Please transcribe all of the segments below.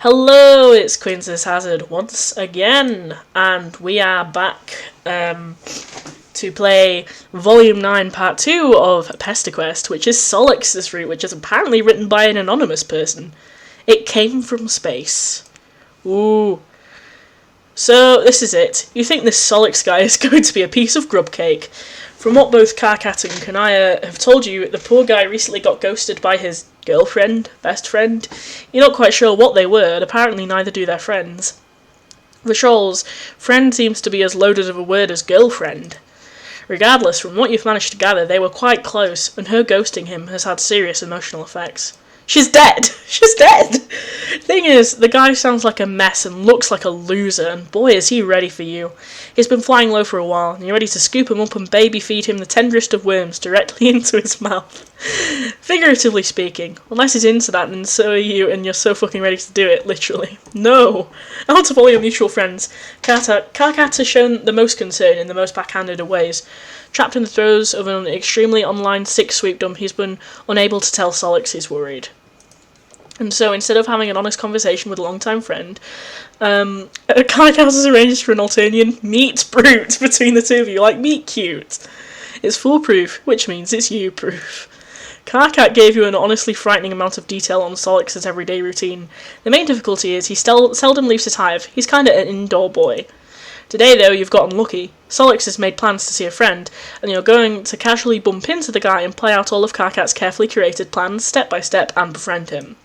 Hello, it's Quintus Hazard once again, and we are back to play Volume 9, Part 2 of PesterQuest, which is Solix's route, which is apparently written by an anonymous person. It came from space. Ooh. So, this is it. You think this Solix guy is going to be a piece of grub cake. From what both Karkat and Kanaya have told you, the poor guy recently got ghosted by his girlfriend, best friend. You're not quite sure what they were, and apparently neither do their friends. For Shoals, friend seems to be as loaded of a word as girlfriend. Regardless, from what you've managed to gather, they were quite close, and her ghosting him has had serious emotional effects. She's dead! She's dead! Thing is, the guy sounds like a mess and looks like a loser, and boy is he ready for you. He's been flying low for a while, and you're ready to scoop him up and baby feed him the tenderest of worms directly into his mouth. Figuratively speaking, unless he's into that, and so are you, and you're so fucking ready to do it, literally. No! Out of all your mutual friends, Karkat has shown the most concern in the most backhanded of ways. Trapped in the throes of an extremely online sick sweepdom, he's been unable to tell Solix he's worried. And so, instead of having an honest conversation with a long-time friend, Karkat has arranged for an Alternian meet brute between the two of you, like meet cute. It's foolproof, which means it's you-proof. Karkat gave you an honestly frightening amount of detail on Solix's everyday routine. The main difficulty is he seldom leaves his hive. He's kinda an indoor boy. Today, though, you've gotten lucky. Solix has made plans to see a friend, and you're going to casually bump into the guy and play out all of Karkat's carefully curated plans, step by step, and befriend him.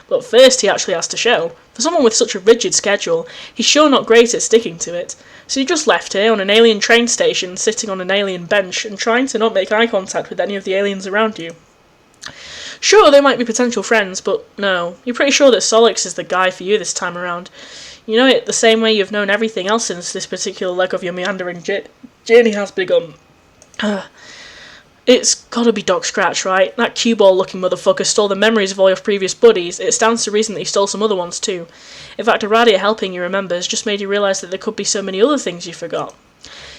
But first, he actually has to show. For someone with such a rigid schedule, he's sure not great at sticking to it. So you just left here on an alien train station, sitting on an alien bench, and trying to not make eye contact with any of the aliens around you. Sure, they might be potential friends, but no. You're pretty sure that Solix is the guy for you this time around. You know it the same way you've known everything else since this particular leg of your meandering journey has begun. It's gotta be Doc Scratch, right? That cue ball looking motherfucker stole the memories of all your previous buddies. It stands to reason that he stole some other ones too. In fact, Aradia helping you remember has just made you realise that there could be so many other things you forgot.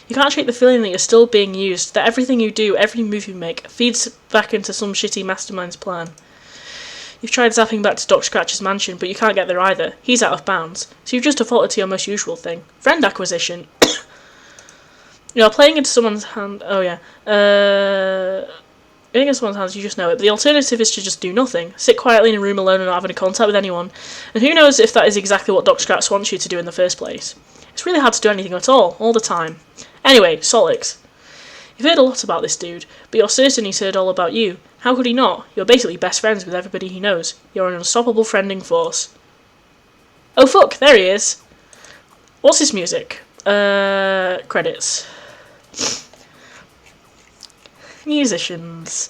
You can't shake the feeling that you're still being used, that everything you do, every move you make, feeds back into some shitty mastermind's plan. You've tried zapping back to Doc Scratch's mansion, but you can't get there either. He's out of bounds. So you've just defaulted to your most usual thing. Friend acquisition. You're playing into someone's hand. Oh, yeah. Playing into someone's hands, you just know it. But the alternative is to just do nothing. Sit quietly in a room alone and not have any contact with anyone. And who knows if that is exactly what Doc Scratch wants you to do in the first place. It's really hard to do anything at all the time. Anyway, Solix. You've heard a lot about this dude, but you're certain he's heard all about you. How could he not? You're basically best friends with everybody he knows. You're an unstoppable friending force. Oh fuck, there he is. What's his music? Credits. Musicians.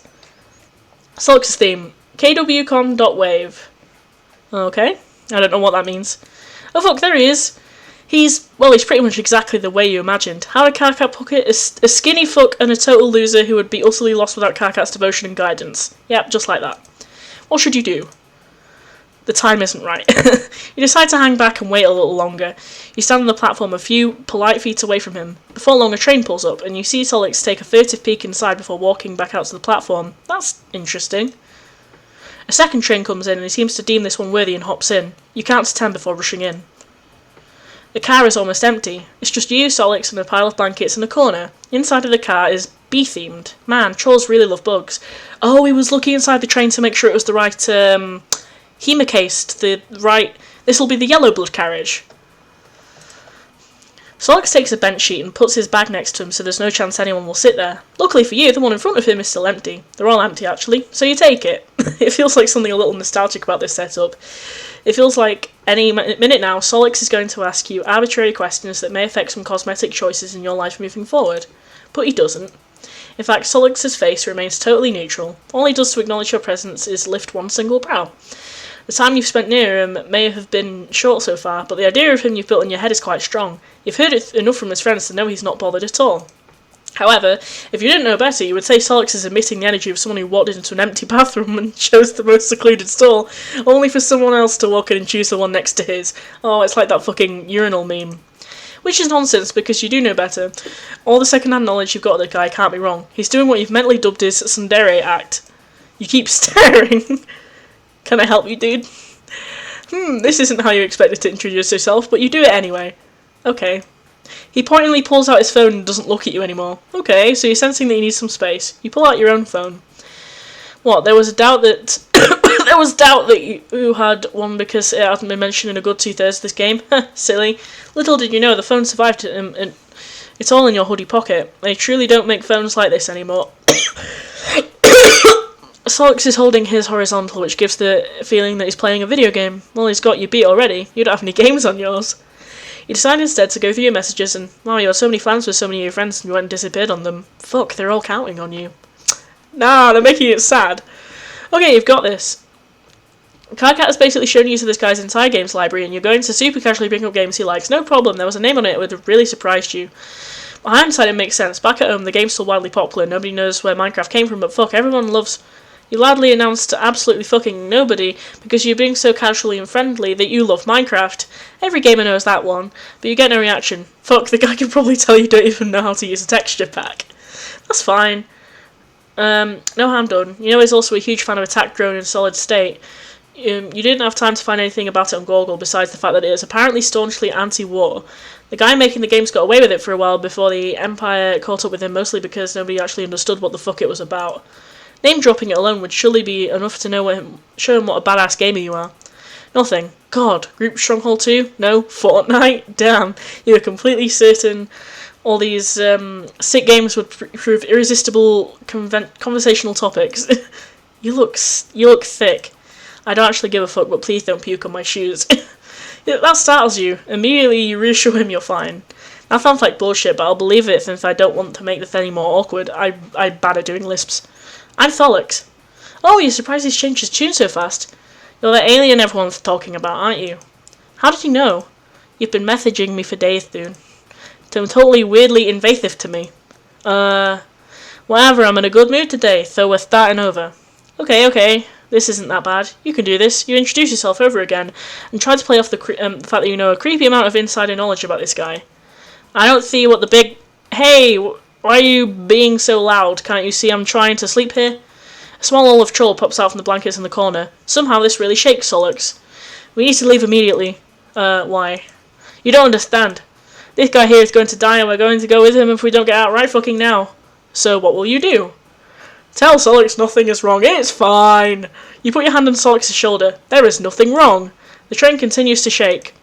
Solix's theme. kwcom.wave. Okay, I don't know what that means. Oh fuck, there he is. He's pretty much exactly the way you imagined. How did Karkat put it? A skinny fuck and a total loser who would be utterly lost without Karkat's devotion and guidance. Yep, just like that. What should you do? The time isn't right. You decide to hang back and wait a little longer. You stand on the platform a few polite feet away from him. Before long, a train pulls up, and you see Solix take a furtive peek inside before walking back out to the platform. That's interesting. A second train comes in, and he seems to deem this one worthy and hops in. You count to 10 before rushing in. The car is almost empty. It's just you, Solix, and a pile of blankets in a corner. Inside of the car is bee-themed. Man, trolls really love bugs. Oh, he was looking inside the train to make sure it was the right, hemocast, this'll be the yellow blood carriage. Solix takes a bench sheet and puts his bag next to him so there's no chance anyone will sit there. Luckily for you, the one in front of him is still empty. They're all empty, actually, so you take it. It feels like something a little nostalgic about this setup. It feels like any minute now, Solix is going to ask you arbitrary questions that may affect some cosmetic choices in your life moving forward. But he doesn't. In fact, Solix's face remains totally neutral. All he does to acknowledge your presence is lift one single brow. The time you've spent near him may have been short so far, but the idea of him you've built in your head is quite strong. You've heard it enough from his friends to know he's not bothered at all. However, if you didn't know better, you would say Solix is emitting the energy of someone who walked into an empty bathroom and chose the most secluded stall, only for someone else to walk in and choose the one next to his. Oh, it's like that fucking urinal meme. Which is nonsense, because you do know better. All the second-hand knowledge you've got of the guy can't be wrong. He's doing what you've mentally dubbed his tsundere act. You keep staring. Can I help you, dude? This isn't how you expected to introduce yourself, but you do it anyway. Okay. He pointedly pulls out his phone and doesn't look at you anymore. Okay, so you're sensing that you need some space. You pull out your own phone. What, there was a doubt that... there was doubt that you had one because it hadn't been mentioned in a good 2/3 of this game? Silly. Little did you know the phone survived and it's all in your hoodie pocket. They truly don't make phones like this anymore. Solix is holding his horizontal, which gives the feeling that he's playing a video game. Well, he's got you beat already. You don't have any games on yours. You decide instead to go through your messages and, wow, you had so many plans with so many of your friends and you went and disappeared on them. Fuck, they're all counting on you. Nah, they're making it sad. Okay, you've got this. Karkat has basically shown you to this guy's entire games library and you're going to super casually bring up games he likes. No problem, there was a name on it that would have really surprised you. But hindsight, it makes sense. Back at home, the game's still wildly popular. Nobody knows where Minecraft came from, but fuck, everyone loves... You loudly announced to absolutely fucking nobody because you're being so casually and friendly that you love Minecraft. Every gamer knows that one, but you get no reaction. Fuck, the guy can probably tell you don't even know how to use a texture pack. That's fine. No harm done. You know he's also a huge fan of Attack Drone in solid state. You didn't have time to find anything about it on Google besides the fact that it is apparently staunchly anti-war. The guy making the games got away with it for a while before the Empire caught up with him, mostly because nobody actually understood what the fuck it was about. Name dropping it alone would surely be enough to show him what a badass gamer you are. Nothing. God. Group Stronghold 2? No. Fortnite? Damn. You were completely certain all these sick games would prove irresistible conversational topics. You look thick. I don't actually give a fuck, but please don't puke on my shoes. That startles you. Immediately you reassure him you're fine. That sounds like bullshit, but I'll believe it since I don't want to make this any more awkward. I'm bad at doing lisps. I'm Tholix. Oh, you're surprised he's changed his tune so fast. You're the alien everyone's talking about, aren't you? How did you know? You've been messaging me for days, dude. Totally weirdly invasive to me. Whatever, I'm in a good mood today, so we're starting over. Okay. This isn't that bad. You can do this. You introduce yourself over again and try to play off the fact that you know a creepy amount of insider knowledge about this guy. I don't see what the big... Hey, why are you being so loud? Can't you see I'm trying to sleep here? A small olive troll pops out from the blankets in the corner. Somehow this really shakes Solix. We need to leave immediately. Why? You don't understand. This guy here is going to die and we're going to go with him if we don't get out right fucking now. So what will you do? Tell Solix nothing is wrong. It's fine. You put your hand on Solix's shoulder. There is nothing wrong. The train continues to shake.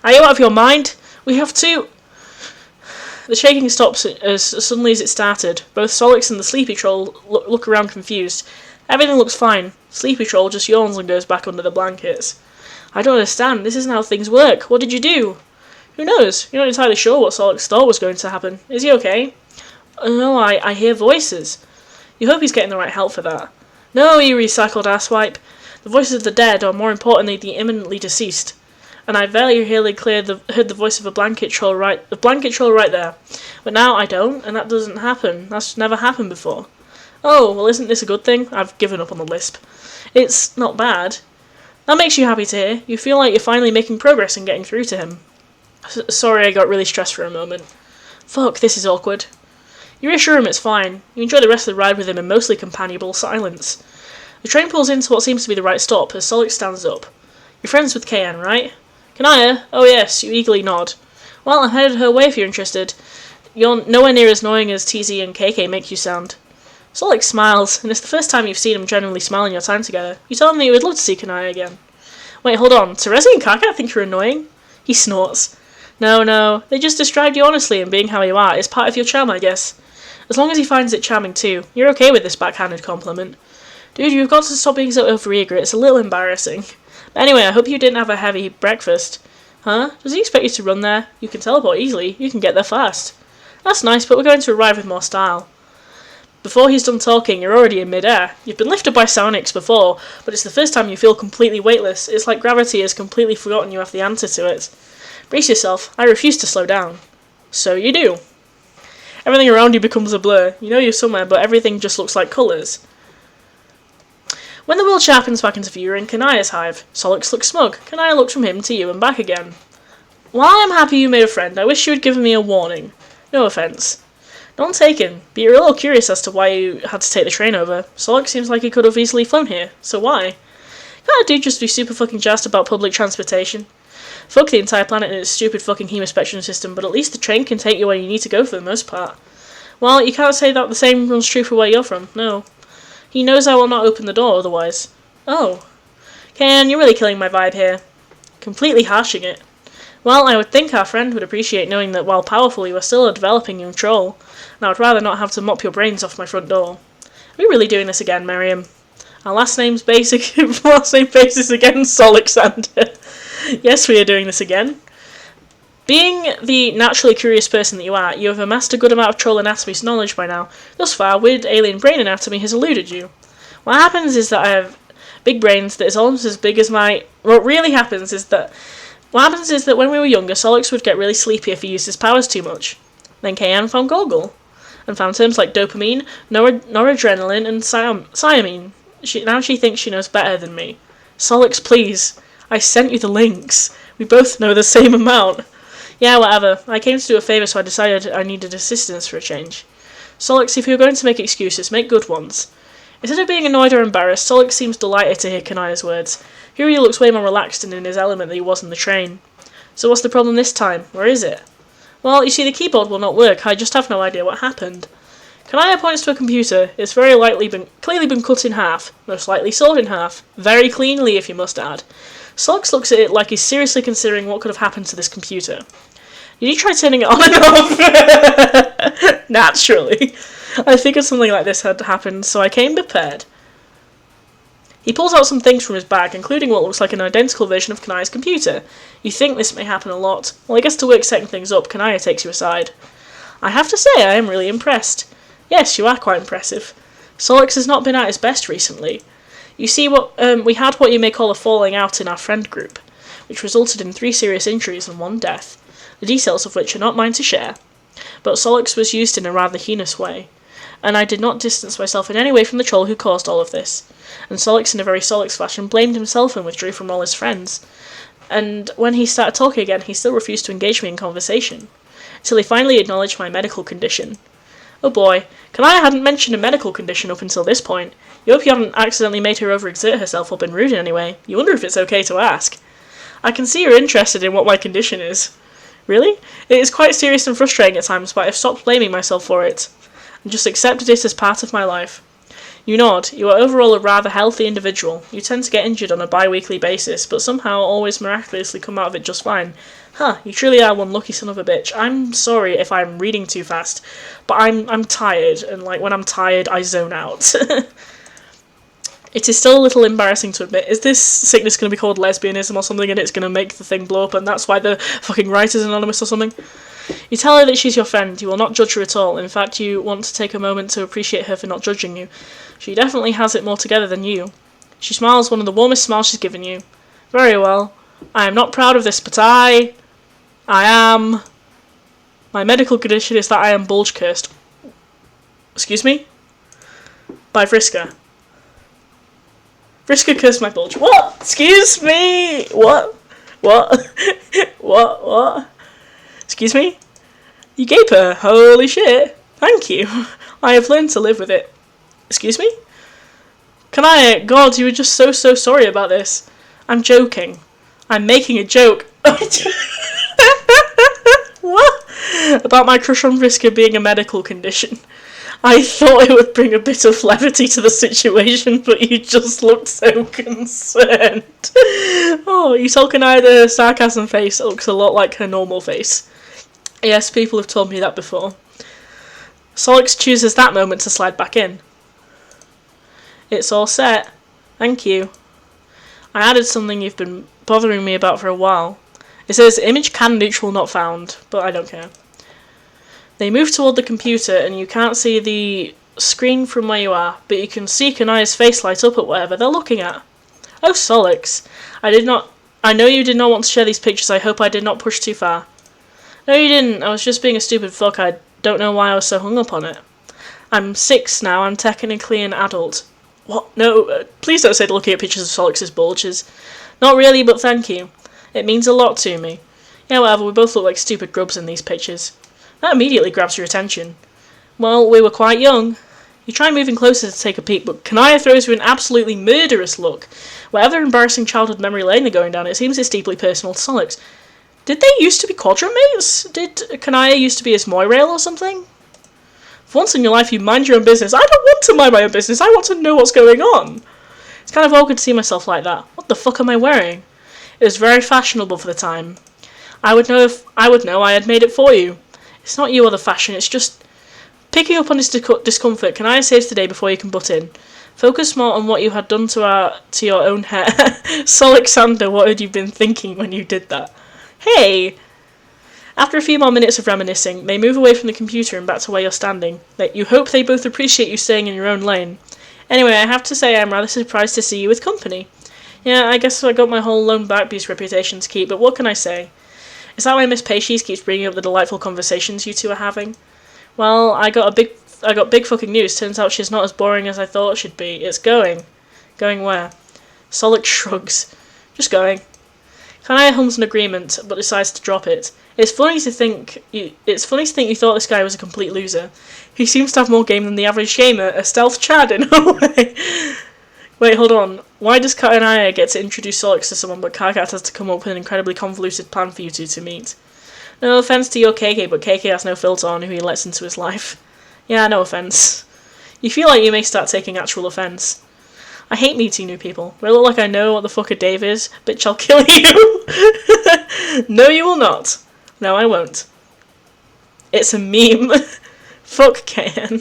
Are you out of your mind? We have to... The shaking stops as suddenly as it started. Both Solix and the Sleepy Troll look around confused. Everything looks fine. Sleepy Troll just yawns and goes back under the blankets. I don't understand. This isn't how things work. What did you do? Who knows? You're not entirely sure what Solix thought was going to happen. Is he okay? No, I hear voices. You hope he's getting the right help for that. No, you recycled asswipe. The voices of the dead, or more importantly, the imminently deceased. And I very clearly heard the voice of a blanket troll right there. But now I don't, and that doesn't happen. That's never happened before. Oh, well, isn't this a good thing? I've given up on the lisp. It's not bad. That makes you happy to hear. You feel like you're finally making progress in getting through to him. Sorry, I got really stressed for a moment. Fuck, this is awkward. You reassure him it's fine. You enjoy the rest of the ride with him in mostly companionable silence. The train pulls into what seems to be the right stop as Solix stands up. You're friends with KN, right? Kanaya? Oh yes, you eagerly nod. Well, I'm headed her way if you're interested. You're nowhere near as annoying as TZ and KK make you sound. Solix smiles, and it's the first time you've seen him genuinely smile in your time together. You tell him that you would love to see Kanaya again. Wait, hold on. Terezi and Karkat think you're annoying? He snorts. No, they just described you honestly and being how you are is part of your charm, I guess. As long as he finds it charming too. You're okay with this backhanded compliment. Dude, you've got to stop being so overeager, it's a little embarrassing. But anyway, I hope you didn't have a heavy breakfast. Huh? Does he expect you to run there? You can teleport easily, you can get there fast. That's nice, but we're going to arrive with more style. Before he's done talking, you're already in mid-air. You've been lifted by psionics before, but it's the first time you feel completely weightless. It's like gravity has completely forgotten you have the answer to it. Brace yourself, I refuse to slow down. So you do. Everything around you becomes a blur. You know you're somewhere, but everything just looks like colours. When the world sharpens back into view, you're in Kanaya's hive. Solix looks smug. Kanaya looks from him to you and back again. While I'm happy you made a friend, I wish you had given me a warning. No offence. None taken, but you're a little curious as to why you had to take the train over. Solix seems like he could have easily flown here, so why? Dude just be super fucking jazzed about public transportation. Fuck the entire planet and its stupid fucking hemospection system, but at least the train can take you where you need to go for the most part. Well, you can't say that the same runs true for where you're from, no. He knows I will not open the door otherwise. Oh. Ken, you're really killing my vibe here. Completely harshing it. Well, I would think our friend would appreciate knowing that while powerful, you are still a developing young troll, and I would rather not have to mop your brains off my front door. Are we really doing this again, Miriam? Our last name basis again, Solixander. Yes, we are doing this again. Being the naturally curious person that you are, you have amassed a good amount of troll anatomy's knowledge by now. Thus far, weird alien brain anatomy has eluded you. What happens is that I have big brains that is almost as big as my... What happens is that when we were younger, Solix would get really sleepy if he used his powers too much. Then KN found Goggle, and found terms like dopamine, noradrenaline, and thiamine. Now she thinks she knows better than me. Solix, please. I sent you the links. We both know the same amount. Yeah, whatever. I came to do a favour, so I decided I needed assistance for a change. Solix, if you're going to make excuses, make good ones. Instead of being annoyed or embarrassed, Solix seems delighted to hear Kanaya's words. Here he looks way more relaxed and in his element than he was in the train. So what's the problem this time? Where is it? Well, you see, the keyboard will not work. I just have no idea what happened. Kanaya points to a computer. It's very clearly been cut in half. Most likely sawed in half. Very cleanly, if you must add. Solix looks at it like he's seriously considering what could have happened to this computer. Did you try turning it on and off? Naturally. I figured something like this had happened, so I came prepared. He pulls out some things from his bag, including what looks like an identical version of Kanaya's computer. You think this may happen a lot. Well, I guess to work setting things up, Kanaya takes you aside. I have to say, I am really impressed. Yes, you are quite impressive. Solix has not been at his best recently. You see, we had what you may call a falling out in our friend group, which resulted in 3 serious injuries and 1 death, the details of which are not mine to share. But Solix was used in a rather heinous way, and I did not distance myself in any way from the troll who caused all of this. And Solix, in a very Solix fashion, blamed himself and withdrew from all his friends. And when he started talking again, he still refused to engage me in conversation, until he finally acknowledged my medical condition. Oh boy, Kanaya hadn't mentioned a medical condition up until this point. You hope you haven't accidentally made her overexert herself or been rude in any way. You wonder if it's okay to ask. I can see you're interested in what my condition is. Really? It is quite serious and frustrating at times, but I've stopped blaming myself for it, and just accepted it as part of my life. You nod. You are overall a rather healthy individual. You tend to get injured on a bi-weekly basis, but somehow always miraculously come out of it just fine. Huh, you truly are one lucky son of a bitch. I'm sorry if I'm reading too fast, but I'm tired, and when I'm tired, I zone out. It is still a little embarrassing to admit. Is this sickness going to be called lesbianism or something, and it's going to make the thing blow up, and that's why the fucking Writers Anonymous or something? You tell her that she's your friend. You will not judge her at all. In fact, you want to take a moment to appreciate her for not judging you. She definitely has it more together than you. She smiles one of the warmest smiles she's given you. Very well. I am not proud of this, but I am... My medical condition is that I am bulge cursed. Excuse me? By Vriska. Vriska cursed my bulge. What? Excuse me? What? What? Excuse me? You gape her. Holy shit. Thank you. I have learned to live with it. Excuse me? Kanaya, God, you were just so sorry about this. I'm joking. I'm making a joke. What? About my crush on Vriska being a medical condition. I thought it would bring a bit of levity to the situation, but you just looked so concerned. Oh, you told Kanaya the sarcasm face. It looks a lot like her normal face. Yes, people have told me that before. Solix chooses that moment to slide back in. It's all set. Thank you. I added something you've been bothering me about for a while. It says image can neutral not found, but I don't care. They move toward the computer and you can't see the screen from where you are, but you can see Kanaya's face light up at whatever they're looking at. Oh, Solix. I know you did not want to share these pictures. I hope I did not push too far. No, you didn't. I was just being a stupid fuck. I don't know why I was so hung up on it. I'm 6 now. I'm technically an adult. What? No, please don't say looking at pictures of Solix's bulges. Not really, but thank you. It means a lot to me. Yeah, whatever. We both look like stupid grubs in these pictures. That immediately grabs your attention. Well, we were quite young. You try moving closer to take a peek, but Kanaya throws you an absolutely murderous look. Whatever embarrassing childhood memory lane they're going down, it seems it's deeply personal to Solix. Did they used to be quadrant mates? Did Kanaya used to be his moirail or something? For once in your life, you mind your own business. I don't want to mind my own business. I want to know what's going on. It's kind of awkward to see myself like that. What the fuck am I wearing? It was very fashionable for the time. I would know if I would know I had made it for you. It's not you or the fashion, it's just... Picking up on his discomfort, Kanaya saves the day before you can butt in. Focus more on what you had done to your own hair. Solixander, what had you been thinking when you did that? Hey! After a few more minutes of reminiscing, they move away from the computer and back to where you're standing. You hope they both appreciate you staying in your own lane. Anyway, I have to say I'm rather surprised to see you with company. Yeah, I guess I got my whole lone backbeast reputation to keep, but what can I say? Is that why Miss Paces keeps bringing up the delightful conversations you two are having? Well, I got big fucking news. Turns out she's not as boring as I thought she'd be. It's going. Going where? Solix shrugs. Just going. Kanaya hums an agreement, but decides to drop it. It's funny to think you thought this guy was a complete loser. He seems to have more game than the average gamer, a stealth Chad in a way. Wait, hold on. Why does Kanaya get to introduce Solix to someone, but Karkat has to come up with an incredibly convoluted plan for you two to meet? No offense to your KK, but KK has no filter on who he lets into his life. Yeah, no offense. You feel like you may start taking actual offense. I hate meeting new people. Do I look like I know what the fuck a Dave is? Bitch, I'll kill you! No, you will not. No, I won't. It's a meme. Fuck KN.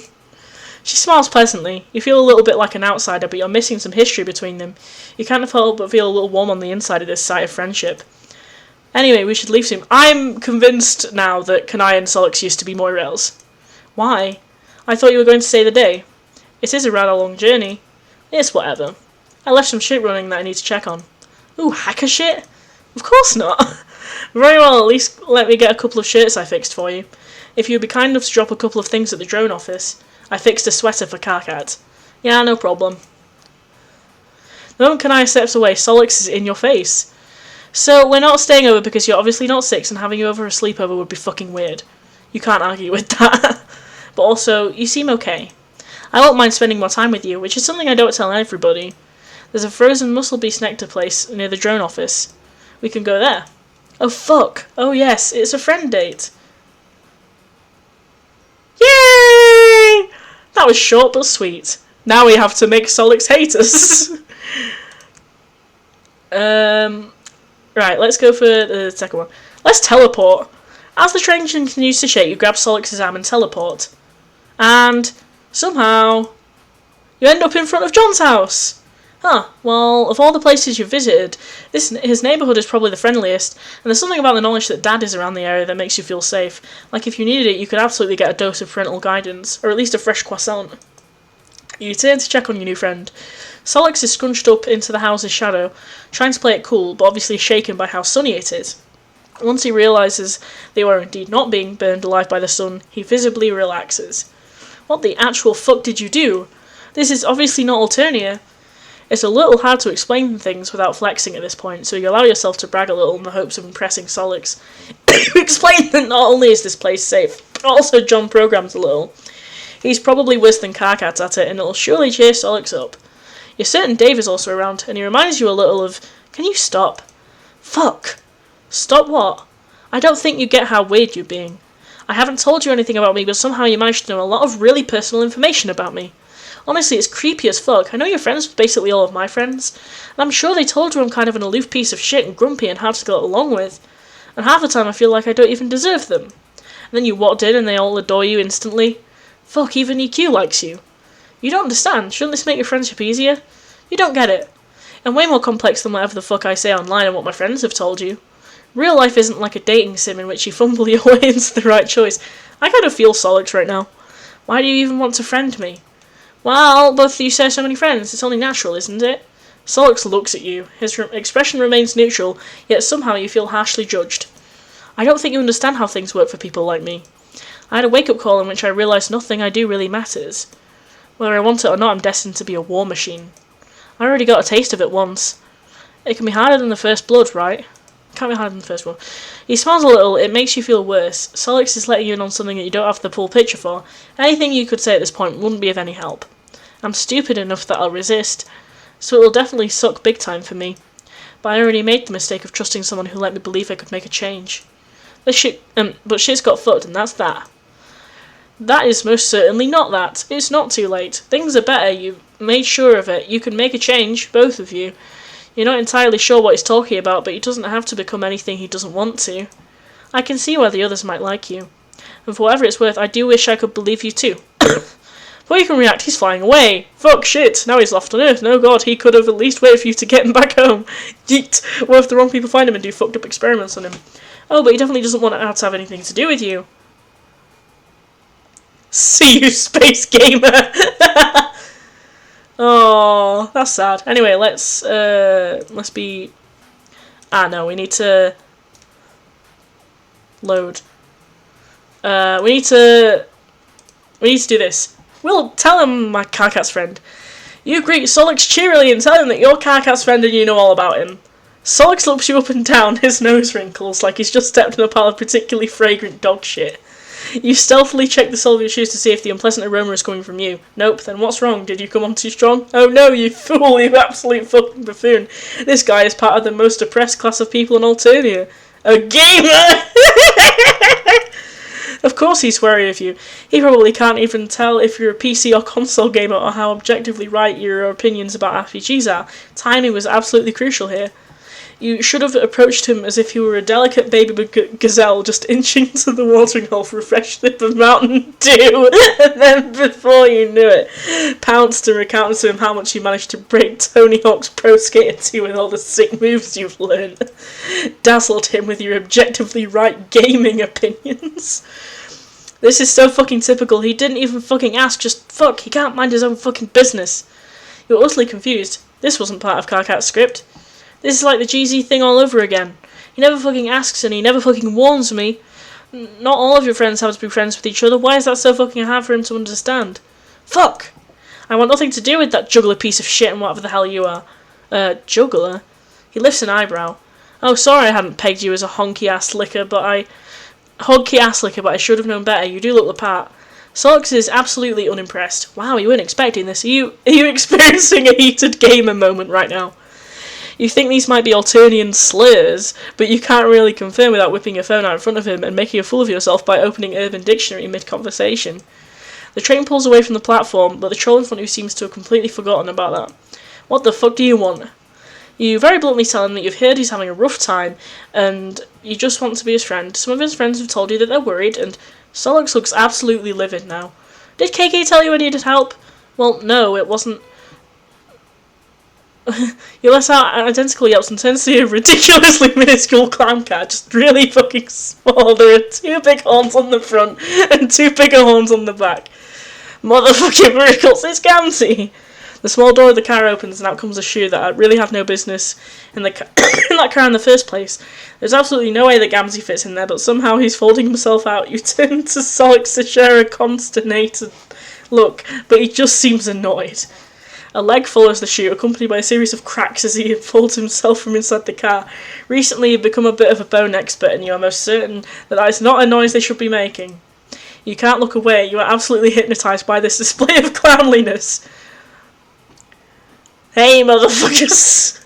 She smiles pleasantly. You feel a little bit like an outsider, but you're missing some history between them. You can't help but feel a little warm on the inside of this site of friendship. Anyway, we should leave soon. I'm convinced now that Kanaya and Solix used to be moirails. Why? I thought you were going to stay the day. It is a rather long journey. It's whatever. I left some shit running that I need to check on. Ooh, hacker shit? Of course not. Very well, at least let me get a couple of shirts I fixed for you. If you'd be kind enough to drop a couple of things at the drone office. I fixed a sweater for Karkat. Yeah, no problem. The moment Kanaya steps away, Solix is in your face. So, we're not staying over because you're obviously not 6 and having you over a sleepover would be fucking weird. You can't argue with that. But also, you seem okay. I won't mind spending more time with you, which is something I don't tell everybody. There's a frozen muscle beast nectar place near the drone office. We can go there. Oh fuck. Oh yes, it's a friend date. Yay! That was short but sweet. Now we have to make Solix hate us. Right, let's go for the second one. Let's teleport. As the train continues to shake, you grab Solix's arm and teleport. And somehow you end up in front of John's house. Huh, well, of all the places you've visited, his neighbourhood is probably the friendliest, and there's something about the knowledge that Dad is around the area that makes you feel safe. Like if you needed it, you could absolutely get a dose of parental guidance, or at least a fresh croissant. You turn to check on your new friend. Solix is scrunched up into the house's shadow, trying to play it cool, but obviously shaken by how sunny it is. Once he realises they were indeed not being burned alive by the sun, he visibly relaxes. What the actual fuck did you do? This is obviously not Alternia. It's a little hard to explain things without flexing at this point, so you allow yourself to brag a little in the hopes of impressing Solix. Explain that not only is this place safe, but also John programs a little. He's probably worse than Karkat at it, and it'll surely cheer Solix up. You're certain Dave is also around, and he reminds you a little of... Can you stop? Fuck. Stop what? I don't think you get how weird you're being. I haven't told you anything about me, but somehow you managed to know a lot of really personal information about me. Honestly, it's creepy as fuck. I know you're friends with basically all of my friends, and I'm sure they told you I'm kind of an aloof piece of shit and grumpy and hard to get along with. And half the time I feel like I don't even deserve them. And then you walked in and they all adore you instantly. Fuck, even EQ likes you. You don't understand. Shouldn't this make your friendship easier? You don't get it. And way more complex than whatever the fuck I say online and what my friends have told you. Real life isn't like a dating sim in which you fumble your way into the right choice. I kind of feel Solix right now. Why do you even want to friend me? Well, both of you share so many friends, it's only natural, isn't it? Solix looks at you. His expression remains neutral, yet somehow you feel harshly judged. I don't think you understand how things work for people like me. I had a wake-up call in which I realised nothing I do really matters. Whether I want it or not, I'm destined to be a war machine. I already got a taste of it once. It can be harder than the first blood, right? can't be harder than the first one. He smiles a little. It makes you feel worse. Solix is letting you in on something that you don't have the full picture for. Anything you could say at this point wouldn't be of any help. I'm stupid enough that I'll resist, so it will definitely suck big time for me. But I already made the mistake of trusting someone who let me believe I could make a change. But shit's got fucked, and that's that. That is most certainly not that. It's not too late. Things are better. You've made sure of it. You can make a change, both of you. You're not entirely sure what he's talking about, but he doesn't have to become anything he doesn't want to. I can see why the others might like you. And for whatever it's worth, I do wish I could believe you too. Before you can react, he's flying away. Fuck shit, now he's lost on Earth. No god, he could have at least waited for you to get him back home. Yeet. What if the wrong people find him and do fucked up experiments on him? Oh, but he definitely doesn't want it to have anything to do with you. See you, space gamer! Oh, that's sad. Anyway, let's be... no, we need to... load. We need to do this. We'll tell him, my Carcat's friend. You greet Solix cheerily and tell him that you're Carcat's friend and you know all about him. Solix looks you up and down, his nose wrinkles like he's just stepped in a pile of particularly fragrant dog shit. You stealthily check the sole of your shoes to see if the unpleasant aroma is coming from you. Nope, then what's wrong? Did you come on too strong? Oh no, you fool, you absolute fucking buffoon. This guy is part of the most oppressed class of people in Alternia. A gamer! Of course he's wary of you. He probably can't even tell if you're a PC or console gamer or how objectively right your opinions about RPGs are. Timing was absolutely crucial here. You should have approached him as if he were a delicate baby gazelle just inching to the watering hole for a fresh sip of Mountain Dew, and then before you knew it, pounced and recounted to him how much you managed to break Tony Hawk's Pro Skater 2 with all the sick moves you've learned. Dazzled him with your objectively right gaming opinions. This is so fucking typical. He didn't even fucking ask, just fuck, he can't mind his own fucking business. You're utterly confused. This wasn't part of Carcat's script. This is like the GZ thing all over again. He never fucking asks and he never fucking warns me. Not all of your friends have to be friends with each other. Why is that so fucking hard for him to understand? Fuck! I want nothing to do with that juggler piece of shit and whatever the hell you are. Juggler? He lifts an eyebrow. Oh, sorry I hadn't pegged you as a honky-ass licker, but I should have known better. You do look the part. Solix is absolutely unimpressed. Wow, you weren't expecting this. Are you experiencing a heated gamer moment right now? You think these might be Alternian slurs, but you can't really confirm without whipping your phone out in front of him and making a fool of yourself by opening Urban Dictionary mid-conversation. The train pulls away from the platform, but the troll in front of you seems to have completely forgotten about that. What the fuck do you want? You very bluntly tell him that you've heard he's having a rough time, and you just want to be his friend. Some of his friends have told you that they're worried, and Solix looks absolutely livid now. Did KK tell you I needed help? Well, no, it wasn't... You let out identical yelps and turns to see a ridiculously minuscule clown cat, just really fucking small. There are 2 big horns on the front and 2 bigger horns on the back. Motherfucking miracles, it's Gamzee! The small door of the car opens and out comes a shoe that I really have no business in that car in the first place. There's absolutely no way that Gamzee fits in there, but somehow he's folding himself out. You turn to Solix to share a consternated look, but he just seems annoyed. A leg follows the shoe, accompanied by a series of cracks as he folds himself from inside the car. Recently you've become a bit of a bone expert, and you are most certain that is not a noise they should be making. You can't look away, you are absolutely hypnotised by this display of clownliness. Hey, motherfuckers!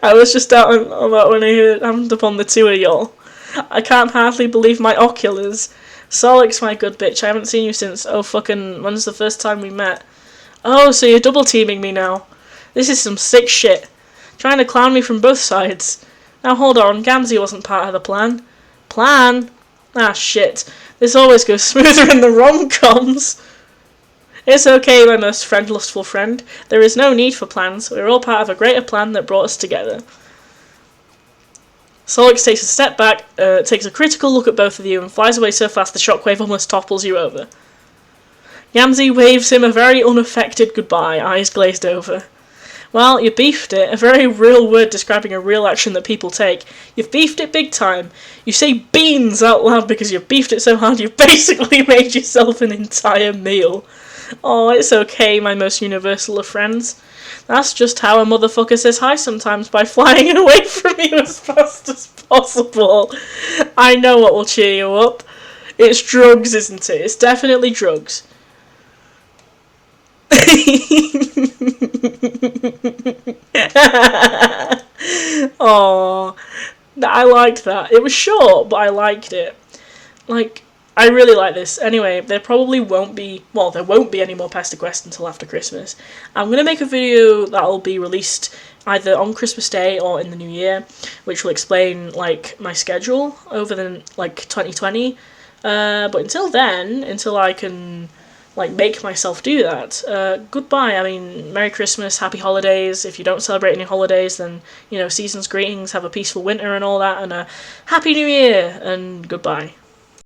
I was just out about when I happened upon the 2 of y'all. I can't hardly believe my oculars. Solix, my good bitch, I haven't seen you since, when's the first time we met? Oh, so you're double teaming me now. This is some sick shit. Trying to clown me from both sides. Now hold on, Gamzee wasn't part of the plan. Plan? Ah, shit. This always goes smoother in the rom-coms. It's okay, my most lustful friend. There is no need for plans. We're all part of a greater plan that brought us together. Solix takes a step back, takes a critical look at both of you, and flies away so fast the shockwave almost topples you over. Gamzee waves him a very unaffected goodbye, eyes glazed over. Well, you beefed it, a very real word describing a real action that people take. You've beefed it big time. You say beans out loud because you've beefed it so hard you've basically made yourself an entire meal. Oh, it's okay, my most universal of friends. That's just how a motherfucker says hi sometimes, by flying away from you as fast as possible. I know what will cheer you up. It's drugs, isn't it? It's definitely drugs. Oh, I liked that. It was short, but I liked it. Like, I really like this. Anyway, there probably won't be, well, there won't be any more PesterQuest until after Christmas. I'm going to make a video that'll be released either on Christmas Day or in the new year, which will explain, like, my schedule over the, like, 2020. But until then, until I can, like, make myself do that, goodbye. I mean, Merry Christmas, Happy Holidays. If you don't celebrate any holidays, then, you know, season's greetings, have a peaceful winter and all that, and a Happy New Year, and goodbye.